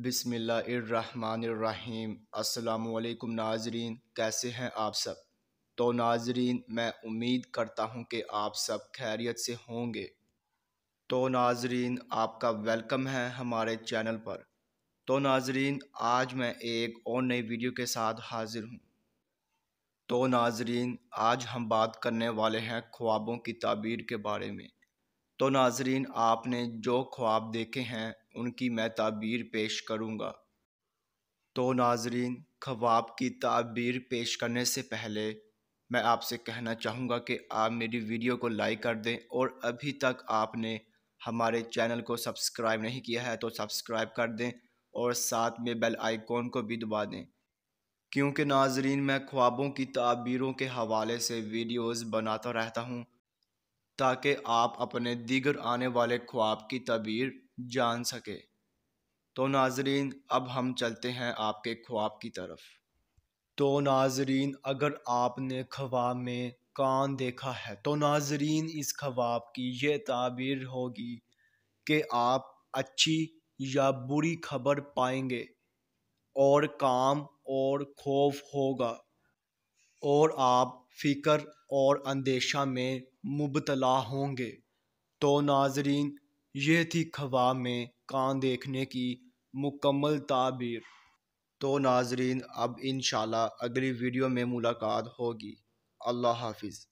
بسم اللہ الرحمن الرحیم۔ السلام علیکم ناظرین، کیسے ہیں آپ سب؟ تو ناظرین، میں امید کرتا ہوں کہ آپ سب خیریت سے ہوں گے۔ تو ناظرین، آپ کا ویلکم ہے ہمارے چینل پر۔ تو ناظرین، آج میں ایک اور نئی ویڈیو کے ساتھ حاضر ہوں۔ تو ناظرین، آج ہم بات کرنے والے ہیں خوابوں کی تعبیر کے بارے میں۔ تو ناظرین، آپ نے جو خواب دیکھے ہیں ان کی میں تعبیر پیش کروں گا۔ تو ناظرین، خواب کی تعبیر پیش کرنے سے پہلے میں آپ سے کہنا چاہوں گا کہ آپ میری ویڈیو کو لائک کر دیں، اور ابھی تک آپ نے ہمارے چینل کو سبسکرائب نہیں کیا ہے تو سبسکرائب کر دیں، اور ساتھ میں بیل آئیکن کو بھی دبا دیں، کیونکہ ناظرین میں خوابوں کی تعبیروں کے حوالے سے ویڈیوز بناتا رہتا ہوں تاکہ آپ اپنے دیگر آنے والے خواب کی تعبیر جان سکے۔ تو ناظرین، اب ہم چلتے ہیں آپ کے خواب کی طرف۔ تو ناظرین، اگر آپ نے خواب میں کان دیکھا ہے تو ناظرین اس خواب کی یہ تعبیر ہوگی کہ آپ اچھی یا بری خبر پائیں گے، اور کام اور خوف ہوگا، اور آپ فکر اور اندیشہ میں مبتلا ہوں گے۔ تو ناظرین، یہ تھی خواب میں کان دیکھنے کی مکمل تعبیر۔ تو ناظرین، اب انشاءاللہ اگلی ویڈیو میں ملاقات ہوگی۔ اللہ حافظ۔